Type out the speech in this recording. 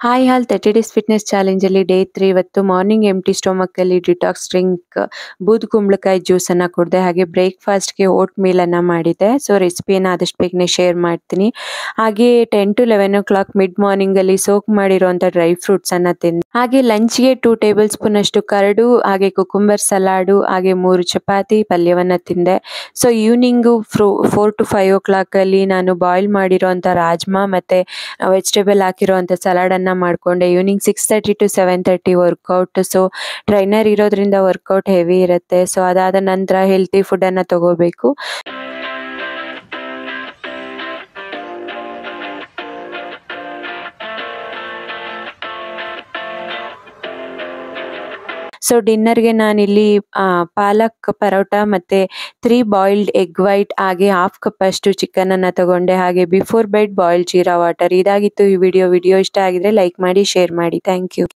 Hi ಹಾಲ್ 30 days fitness challenge ಅಲ್ಲಿ day 3 ಇವತ್ತು morning ಎಂಟಿ stomach ಅಲ್ಲಿ ಡಿಟಾಕ್ಸ್ ಡ್ರಿಂಕ್ ಬೂದ್ ಕುಂಬಳಕಾಯಿ ಜ್ಯೂಸ್ ಅನ್ನ ಕುಡಿದೆ. ಹಾಗೆ ಬ್ರೇಕ್ಫಾಸ್ಟ್ ಗೆ ಓಟ್ ಮೀಲ್ ಅನ್ನ ಮಾಡಿದೆ. ಸೊ ರೆಸಿಪಿನ ಆದಷ್ಟು ಬೇಗನೆ ಶೇರ್ ಮಾಡ್ತೀನಿ. ಹಾಗೆ 10 to 11 o'clock ಮಿಡ್ ಮಾರ್ನಿಂಗ್ ಅಲ್ಲಿ ಸೋಕ್ ಮಾಡಿರುವಂತ ಡ್ರೈ ಫ್ರೂಟ್ಸ್ ಅನ್ನ ತಿಂದೆ. ಹಾಗೆ ಲಂಚ್ ಗೆ 2 ಟೇಬಲ್ ಸ್ಪೂನ್ ಅಷ್ಟು ಕರಡು, ಹಾಗೆ ಕುಕುಂಬರ್ ಸಲಾಡು, ಹಾಗೆ 3 ಚಪಾತಿ ಪಲ್ಯವನ್ನ ತಿಂದೆ. ಸೊ ಈವ್ನಿಂಗ್ 4 to 5 o'clock ಅಲ್ಲಿ ನಾನು ಬಾಯ್ಲ್ ಮಾಡಿರುವಂತ ರಾಜ್ಮಾ ಮತ್ತೆ ವೆಜಿಟೇಬಲ್ ಹಾಕಿರುವಂತ ಸಲಾಡ್ ಅನ್ನ ಮಾಡ್ಕೊಂಡೆ. Evening 6:30 to 7:30 workout. So trainer ಇರೋದ್ರಿಂದ ವರ್ಕೌಟ್ ಹೆವಿ ಇರುತ್ತೆ. ಸೊ ಅದಾದ ನಂತರ ಹೆಲ್ತಿ ಫುಡ್ ಅನ್ನ ತಗೋಬೇಕು. ಸೊ ಡಿನ್ನರ್ಗೆ ನಾನಿಲ್ಲಿ ಪಾಲಕ್ ಪರೋಟ ಮತ್ತೆ 3 ಬಾಯ್ಲ್ಡ್ ಎಗ್ ವೈಟ್, ಹಾಗೆ 1/2 ಕಪ್ ಅಷ್ಟು ಚಿಕನ್ ಅನ್ನ ತಗೊಂಡೆ. ಹಾಗೆ before bed boiled jeera water. ಇದಾಗಿತ್ತು ಈ ವಿಡಿಯೋ ಇಷ್ಟ ಆಗಿದ್ರೆ ಲೈಕ್ ಮಾಡಿ, ಶೇರ್ ಮಾಡಿ. Thank you.